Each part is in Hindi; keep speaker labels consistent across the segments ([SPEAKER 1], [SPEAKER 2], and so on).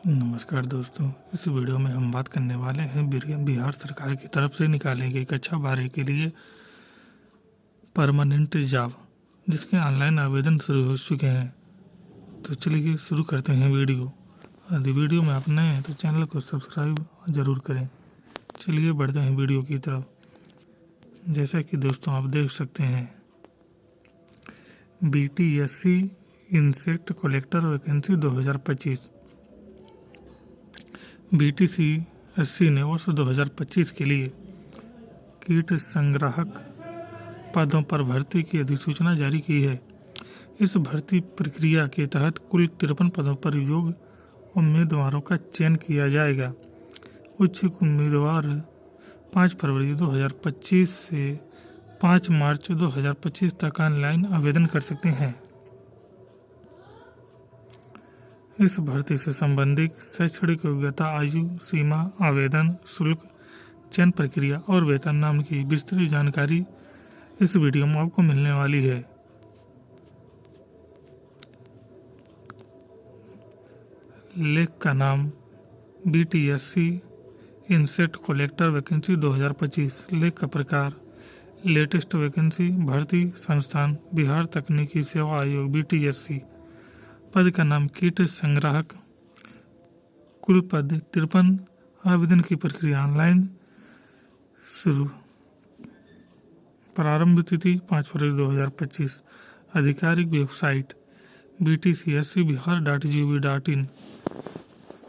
[SPEAKER 1] नमस्कार दोस्तों, इस वीडियो में हम बात करने वाले हैं बिहार सरकार की तरफ से निकाले गए कक्षा 12 के लिए परमानेंट जॉब, जिसके ऑनलाइन आवेदन शुरू हो चुके हैं। तो चलिए शुरू करते हैं वीडियो। यदि वीडियो में आप नए हैं तो चैनल को सब्सक्राइब ज़रूर करें। चलिए बढ़ते हैं वीडियो की तरफ। जैसा कि दोस्तों आप देख सकते हैं, BTSC insect collector vacancy 2025। BTSC ने वर्ष 2025 के लिए कीट संग्राहक पदों पर भर्ती की अधिसूचना जारी की है। इस भर्ती प्रक्रिया के तहत कुल 53 पदों पर योग्य उम्मीदवारों का चयन किया जाएगा। इच्छुक उम्मीदवार 5 फरवरी 2025 से 5 मार्च 2025 तक ऑनलाइन आवेदन कर सकते हैं। इस भर्ती से संबंधित शैक्षणिक योग्यता, आयु सीमा, आवेदन शुल्क, चयन प्रक्रिया और वेतन नाम की विस्तृत जानकारी इस वीडियो में आपको मिलने वाली है। लेख का नाम BTSC इंसेक्ट कलेक्टर वैकेंसी 2025। लेख का प्रकार लेटेस्ट वैकेंसी, भर्ती संस्थान बिहार तकनीकी सेवा आयोग BTSC। पद का नाम कीट संग्राहक। कुल पद 53। आवेदन की प्रक्रिया ऑनलाइन शुरू। प्रारंभ तिथि 5 फरवरी 2025। आधिकारिक वेबसाइट btcscbihar.gov.in।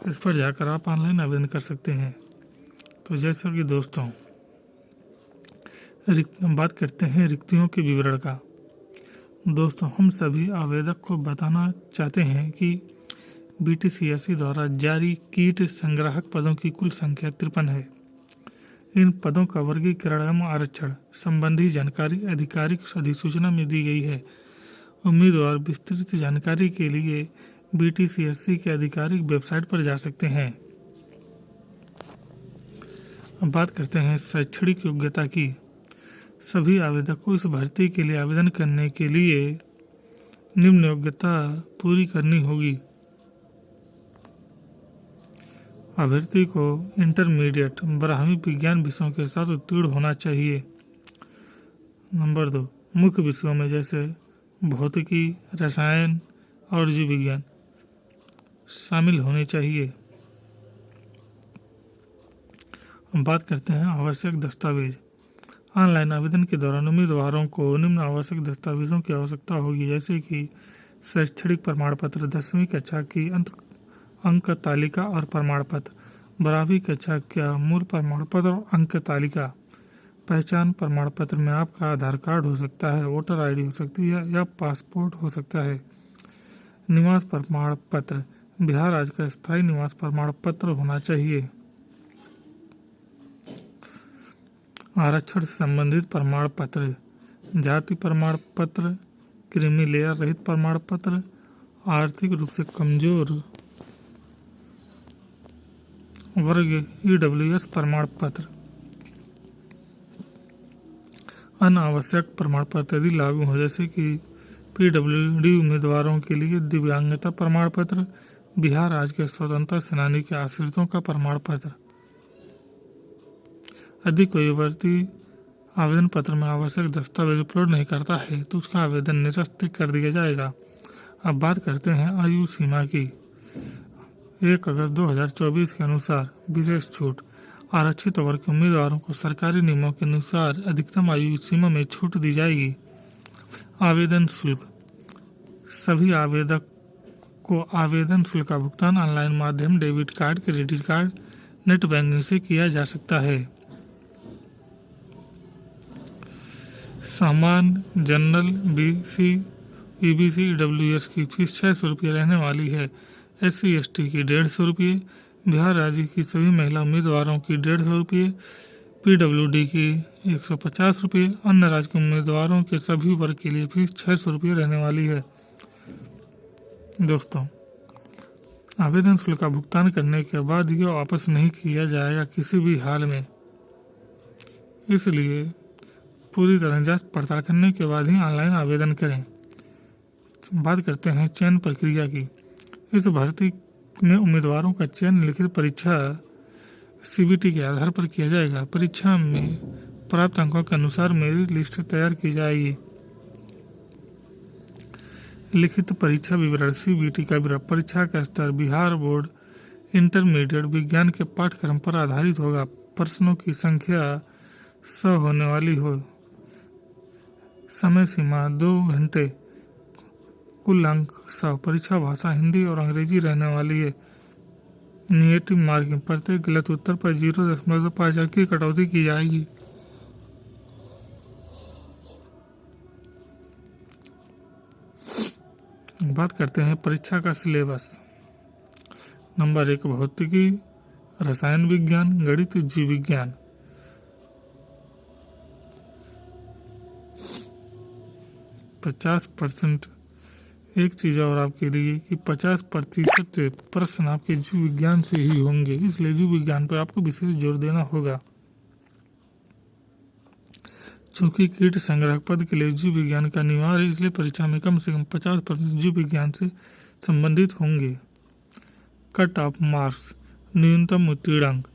[SPEAKER 1] इस पर जाकर आप ऑनलाइन आवेदन कर सकते हैं। तो जैसा कि दोस्तों बात करते हैं रिक्तियों के विवरण का। दोस्तों, हम सभी आवेदक को बताना चाहते हैं कि BTSC द्वारा जारी कीट संग्राहक पदों की कुल संख्या 53 है। इन पदों का वर्गीकरण एवं आरक्षण संबंधी जानकारी आधिकारिक अधिसूचना में दी गई है। उम्मीदवार विस्तृत जानकारी के लिए BTSC के आधिकारिक वेबसाइट पर जा सकते हैं। अब बात करते हैं शैक्षणिक योग्यता की। सभी आवेदक को इस भर्ती के लिए आवेदन करने के लिए निम्न योग्यता पूरी करनी होगी। अभ्यर्थी को इंटरमीडिएट बारहवीं विज्ञान विषयों के साथ उत्तीर्ण होना चाहिए। नंबर 2, मुख्य विषयों में जैसे भौतिकी, रसायन और जीव विज्ञान शामिल होने चाहिए। अब बात करते हैं आवश्यक दस्तावेज। ऑनलाइन आवेदन के दौरान उम्मीदवारों को निम्न आवश्यक दस्तावेजों की आवश्यकता होगी, जैसे कि शैक्षणिक प्रमाण पत्र, 10वीं कक्षा की अंक तालिका और प्रमाण पत्र, 12वीं कक्षा का मूल प्रमाण पत्र और अंक तालिका। पहचान प्रमाण पत्र में आपका आधार कार्ड हो सकता है, वोटर ID हो सकती है या पासपोर्ट हो सकता है। निवास प्रमाण पत्र, बिहार राज्य का स्थायी निवास प्रमाण पत्र होना चाहिए। आरक्षण से संबंधित प्रमाण पत्र, जाति प्रमाण पत्र, क्रीमी लेयर रहित प्रमाण पत्र, आर्थिक रूप से कमजोर वर्ग EWS प्रमाण पत्र। अनावश्यक प्रमाण पत्र यदि लागू हो, जैसे कि PWD उम्मीदवारों के लिए दिव्यांगता प्रमाण पत्र, बिहार राज्य के स्वतंत्रता सेनानी के आश्रितों का प्रमाण पत्र। यदि कोई अभ्यर्थी आवेदन पत्र में आवश्यक दस्तावेज अपलोड नहीं करता है तो उसका आवेदन निरस्त कर दिया जाएगा। अब बात करते हैं आयु सीमा की। 1 अगस्त 2024 के अनुसार विशेष छूट। आरक्षित वर्ग के उम्मीदवारों को सरकारी नियमों के अनुसार अधिकतम आयु सीमा में छूट दी जाएगी। आवेदन शुल्क। सभी आवेदक को आवेदन शुल्क का भुगतान ऑनलाइन माध्यम debit card, credit card, net banking से किया जा सकता है। सामान्य, जनरल, BC, EBC, EWS की फीस 600 रुपये रहने वाली है। SC ST की 150 रुपये, बिहार राज्य की सभी महिला उम्मीदवारों की 150 रुपये, PWD की 150 रुपये, अन्य राज्य के उम्मीदवारों के सभी वर्ग के लिए फीस 600 रुपये रहने वाली है। दोस्तों, आवेदन शुल्क का भुगतान करने के बाद यह वापस नहीं किया जाएगा किसी भी हाल में, इसलिए पूरी तरह जांच पड़ताल करने के बाद ही ऑनलाइन आवेदन करें। बात करते हैं चयन प्रक्रिया की। इस भर्ती में उम्मीदवारों का चयन लिखित परीक्षा CBT के आधार पर किया जाएगा। परीक्षा में प्राप्त अंकों के अनुसार मेरिट लिस्ट तैयार की जाएगी। लिखित परीक्षा विवरण CBT का विवरण। परीक्षा का स्तर बिहार बोर्ड इंटरमीडिएट विज्ञान के पाठ्यक्रम पर आधारित होगा। प्रश्नों की संख्या 100 होने वाली हो। समय सीमा 2 घंटे। कुल अंक 100। परीक्षा भाषा हिंदी और अंग्रेजी रहने वाली है। Negative marking. प्रत्येक गलत उत्तर पर 0.5 अंक की कटौती की जाएगी। बात करते हैं परीक्षा का सिलेबस। नंबर 1 भौतिकी, रसायन विज्ञान, गणित, जीव विज्ञान। 50% एक चीज़ और आपके लिए कि 50% प्रश्न आपके जीव विज्ञान से ही होंगे, इसलिए जीव विज्ञान पर आपको विशेष जोर देना होगा। चूंकि कीट संग्रह पद के लिए जीव विज्ञान का अनिवार्य है, इसलिए परीक्षा में कम से कम 50% जीव विज्ञान से संबंधित होंगे। Cut off marks. न्यूनतम उत्तीर्ण अंक।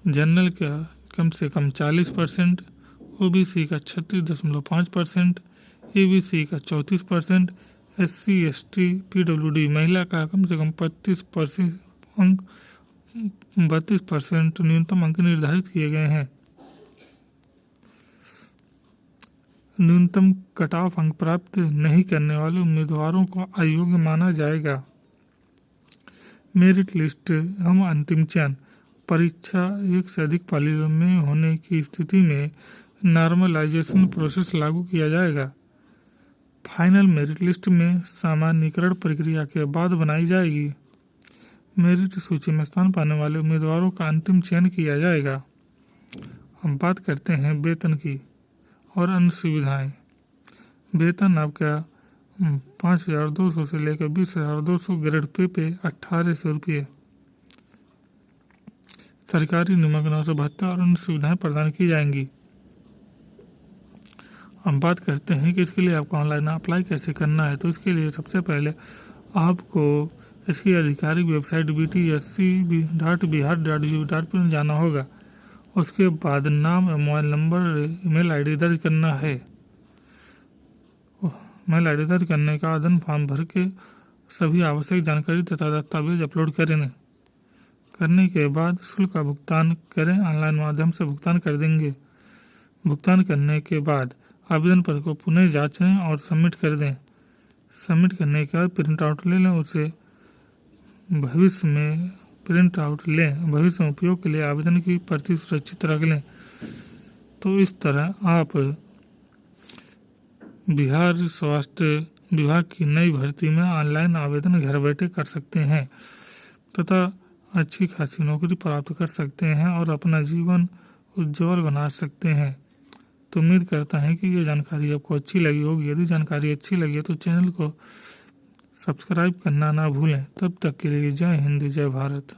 [SPEAKER 1] जनरल का कम से कम 40%, OBC का 36.5%, ABC का 34%, SC ST PWD महिला का कम से कम 35% अंक 32% न्यूनतम अंक निर्धारित किए गए हैं। न्यूनतम कट ऑफ अंक प्राप्त नहीं करने वाले उम्मीदवारों को अयोग्य माना जाएगा। मेरिट लिस्ट एवं अंतिम चयन। परीक्षा एक से अधिक पालियों में होने की स्थिति में नॉर्मलाइजेशन प्रोसेस लागू किया जाएगा। फाइनल मेरिट लिस्ट में सामान्यीकरण प्रक्रिया के बाद बनाई जाएगी। मेरिट सूची में स्थान पाने वाले उम्मीदवारों का अंतिम चयन किया जाएगा। अब बात करते हैं वेतन की और अन्य सुविधाएं। वेतन आपका 5,200 से लेकर 20,200, ग्रेड पे 1,800 रुपये। सरकारी निमंत्रणों से भत्ता और अन्य सुविधाएं प्रदान की जाएंगी। अब बात करते हैं कि इसके लिए आपको ऑनलाइन अप्लाई कैसे करना है। तो इसके लिए सबसे पहले आपको इसकी आधिकारिक वेबसाइट btsc.bihar.gov.in जाना होगा। उसके बाद नाम, मोबाइल नंबर, ईमेल आईडी दर्ज करना है। ईमेल आईडी दर्ज करने का आवेदन फॉर्म भर के सभी आवश्यक जानकारी तथा दस्तावेज अपलोड करने के बाद शुल्क का भुगतान करें। ऑनलाइन माध्यम से भुगतान कर देंगे। भुगतान करने के बाद आवेदन पत्र को पुनः जांचें और सबमिट कर दें। सबमिट करने के बाद प्रिंट आउट ले लें। उसे भविष्य में भविष्य में उपयोग के लिए आवेदन की प्रति सुरक्षित रख लें। तो इस तरह आप बिहार स्वास्थ्य विभाग की नई भर्ती में ऑनलाइन आवेदन घर बैठे कर सकते हैं तथा अच्छी खासी नौकरी प्राप्त कर सकते हैं और अपना जीवन उज्जवल बना सकते हैं। तो उम्मीद करता है कि ये जानकारी आपको अच्छी लगी होगी। यदि जानकारी अच्छी लगी है तो चैनल को सब्सक्राइब करना ना भूलें। तब तक के लिए जय हिंद, जय भारत।